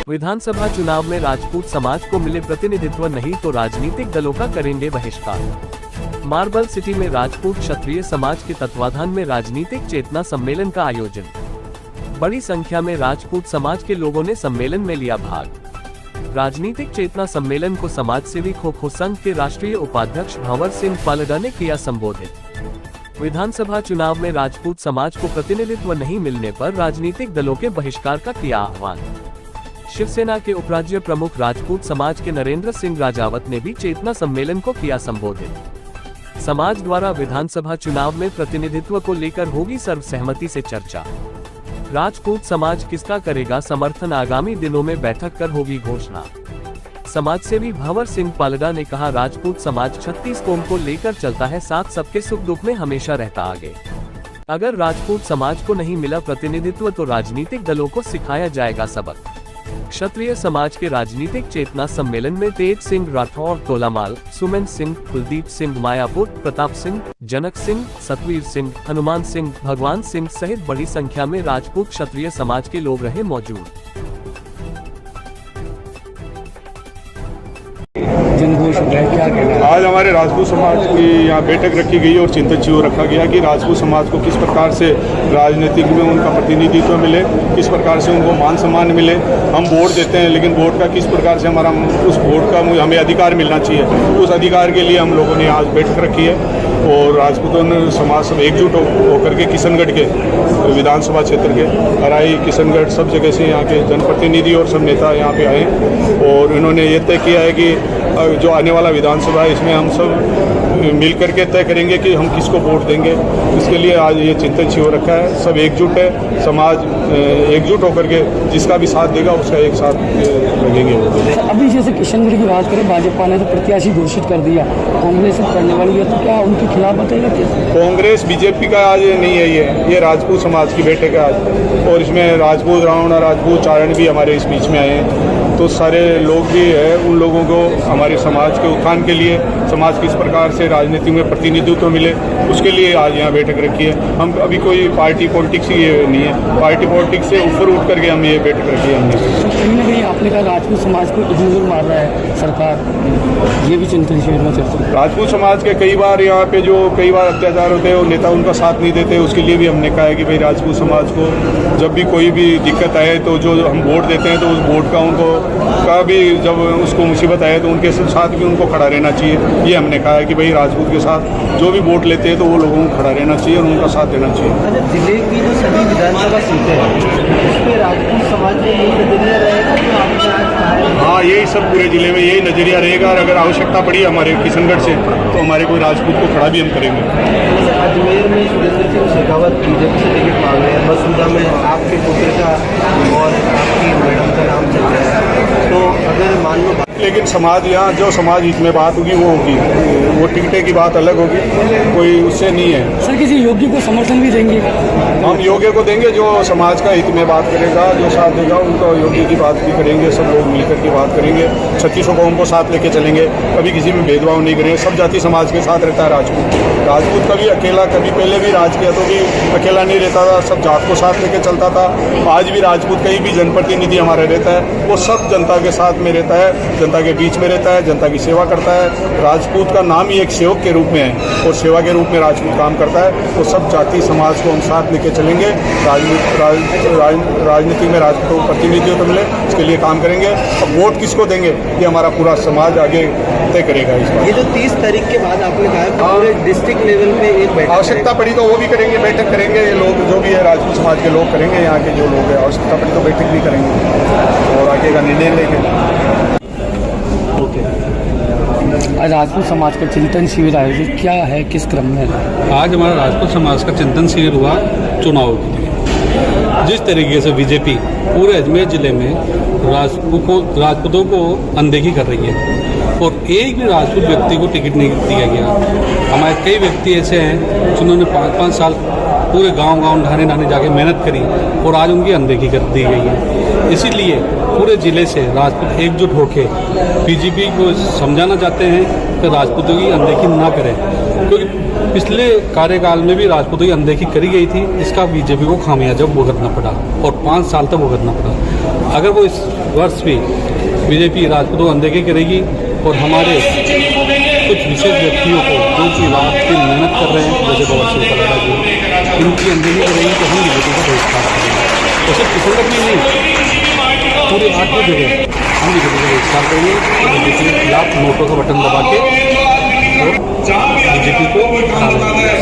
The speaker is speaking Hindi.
विधानसभा चुनाव में राजपूत समाज को मिले प्रतिनिधित्व नहीं तो राजनीतिक दलों का करेंगे बहिष्कार। मार्बल सिटी में राजपूत क्षत्रिय समाज के तत्वाधान में राजनीतिक चेतना सम्मेलन का आयोजन। बड़ी संख्या में राजपूत समाज के लोगों ने सम्मेलन में लिया भाग। राजनीतिक चेतना सम्मेलन को समाज सेवी खो खो संघ के राष्ट्रीय उपाध्यक्ष भंवर सिंह पालड़ा ने किया संबोधित। विधानसभा चुनाव में राजपूत समाज को प्रतिनिधित्व नहीं मिलने पर राजनीतिक दलों के बहिष्कार का किया आह्वान। शिवसेना के उपराज्य प्रमुख राजपूत समाज के नरेंद्र सिंह राजावत ने भी चेतना सम्मेलन को किया संबोधित। समाज द्वारा विधानसभा चुनाव में प्रतिनिधित्व को लेकर होगी सर्वसहमति से चर्चा। राजपूत समाज किसका करेगा समर्थन, आगामी दिनों में बैठक कर होगी घोषणा। समाजसेवी भंवर सिंह पालड़ा ने कहा, राजपूत समाज 36 कोम को लेकर चलता है साथ, सबके सुख दुख में हमेशा रहता आगे। अगर राजपूत समाज को नहीं मिला प्रतिनिधित्व तो राजनीतिक दलों को सिखाया जाएगा सबक। क्षत्रिय समाज के राजनीतिक चेतना सम्मेलन में तेज सिंह राठौर, तोलामाल, सुमन सिंह, कुलदीप सिंह मायापुर, प्रताप सिंह, जनक सिंह, सतवीर सिंह, हनुमान सिंह, भगवान सिंह सहित बड़ी संख्या में राजपूत क्षत्रिय समाज के लोग रहे मौजूद। आज हमारे राजपूत समाज की यहाँ बैठक रखी गई और चिंतन शिविर रखा गया कि राजपूत समाज को किस प्रकार से राजनीतिक में उनका प्रतिनिधित्व मिले, किस प्रकार से उनको मान सम्मान मिले। हम वोट देते हैं लेकिन वोट का किस प्रकार से हमारा उस वोट का हमें अधिकार मिलना चाहिए, उस अधिकार के लिए हम लोगों ने आज बैठक रखी है। और राजपूतों ने समाज सब एकजुट होकर के किशनगढ़ के विधानसभा क्षेत्र के अराई, किशनगढ़ सब जगह से यहाँ के जनप्रतिनिधि और सब नेता यहाँ पे आए और इन्होंने ये तय किया है कि जो आने वाला विधानसभा है इसमें हम सब मिल करके तय करेंगे कि हम किसको वोट देंगे। इसके लिए आज ये चिंतन शिविर रखा है। सब एकजुट है, समाज एकजुट होकर के जिसका भी साथ देगा उसका एक साथ लगेंगे। अभी जैसे किशनगढ़ की बात करें, भाजपा ने तो प्रत्याशी घोषित कर दिया, कांग्रेस करने वाली है, तो क्या उनके खिलाफ बताएगा? कांग्रेस बीजेपी का आज नहीं है, ये राजपूत समाज की बैठक है आज और इसमें राजपूत रावण और राजपूत चारण भी हमारे इस बीच में आए हैं। तो सारे लोग भी है, उन लोगों को हमारे समाज के उत्थान के लिए, समाज किस प्रकार से राजनीति में प्रतिनिधित्व मिले उसके लिए आज यहाँ बैठक रखी है। हम अभी कोई पार्टी पॉलिटिक्स ये नहीं है, पार्टी पॉलिटिक्स से ऊपर उठ करके हम ये बैठक रखी है हमने। कहीं ना कहीं आपने कहा राजपूत समाज को इग्नोर मार रहा है सरकार, ये भी चिंतन शिविर में चर्चा। राजपूत समाज के कई बार यहाँ पे जो कई बार अत्याचार होते हैं और नेता उनका साथ नहीं देते, उसके लिए भी हमने कहा है कि भाई राजपूत समाज को जब भी कोई भी दिक्कत आए तो जो हम वोट देते हैं तो उस वोट का उनको का भी जब उसको मुसीबत आए तो उनके साथ भी उनको खड़ा रहना चाहिए। ये हमने कहा है कि भाई राजपूत के साथ जो भी वोट लेते हैं तो वो लोगों को खड़ा रहना चाहिए और उनका साथ देना चाहिए। जिले की जो सभी विधानसभा सीटें हैं उसमें राजपूत समाज में यही नजरिया रहेगा। हाँ, यही सब पूरे जिले में यही नजरिया रहेगा और अगर आवश्यकता पड़ी हमारे किशनगढ़ से तो हमारे कोई राजपूत को खड़ा भी हम करेंगे। अजमेर में सुरेंद्र सिंह शेखावत बीजेपी से टिकट मांग रहे हैं, मसूदा में आपके पुत्र का और आपकी मैडम का नाम चल रहा है, तो अगर मान लो लेकिन समाज यहाँ जो समाज हित में बात होगी वो होगी, वो टिकटें की बात अलग होगी, कोई उससे नहीं है। सर किसी योग्य को समर्थन भी देंगे? हम योग्य को देंगे जो समाज का हित में बात करेगा, जो साथ देगा उनको योग्य की बात भी करेंगे। सब लोग मिलकर की बात करेंगे, 36 कौम को साथ लेके चलेंगे, कभी किसी में भेदभाव नहीं करेंगे। सब जाति समाज के साथ रहता है राजपूत कभी अकेला, कभी पहले भी राज किया तो भी अकेला नहीं रहता था, सब जात को साथ लेके चलता था। आज भी राजपूत कहीं भी जनप्रतिनिधि हमारा रहता है वो सब जनता के साथ में रहता है, जनता के बीच में रहता है, जनता की सेवा करता है। राजपूत का नाम ही एक सेवक के रूप में है और सेवा के रूप में राजपूत काम करता है। वो सब जाति समाज को हम साथ लेके चलेंगे, राजनीति में राजपूतों को प्रतिनिधित्व मिले इसके लिए काम करेंगे। अब वोट किसको देंगे ये हमारा पूरा समाज आगे तय करेगा। इस बार ये जो 30 तारीख के बाद आपने कहा पूरे डिस्ट्रिक्ट लेवल पे एक बैठक, आवश्यकता पड़ी तो वो भी करेंगे, बैठक करेंगे। ये लोग जो भी है राजपूत समाज के लोग करेंगे, यहाँ के जो लोग हैं आवश्यकता पड़ी तो बैठक भी करेंगे और आगे का निर्णय लेंगे। आज राजपूत समाज का चिंतन शिविर आयोजित क्या है, किस क्रम में? आज हमारा राजपूत समाज का चिंतन शिविर हुआ चुनाव के लिए। जिस तरीके से बीजेपी पूरे अजमेर जिले में राजपूतों को अनदेखी कर रही है और एक भी राजपूत व्यक्ति को टिकट नहीं दिया गया। हमारे कई व्यक्ति ऐसे हैं जिन्होंने 5-5 साल पूरे गांव ढाने जाके मेहनत करी और आज उनकी अनदेखी कर दी गई है। इसीलिए पूरे ज़िले से राजपूत एकजुट होकर बीजेपी को समझाना चाहते हैं कि राजपूतों की अनदेखी ना करें क्योंकि पिछले कार्यकाल में भी राजपूतों की अनदेखी करी गई थी, इसका बीजेपी को खामियाजा भुगतना पड़ा और 5 साल तक भुगतना पड़ा। अगर वो इस वर्ष भी बीजेपी राजपूतों को अनदेखी करेगी और हमारे कुछ विशेष व्यक्तियों को जो कि रात दिन मेहनत कर रहे हैं, जैसे बाबा शिव कलारा जी, इनकी अनदेखी करेगी तो हम बीजेपी को बहिष्कार करेंगे। तो सिर्फ किशनगढ़ में नहीं, पूरे 8 जगह हम बीजेपी को बहिष्कार करेंगे। बीजेपी के खिलाफ नोटों का बटन दबा के बीजेपी को हरा देंगे।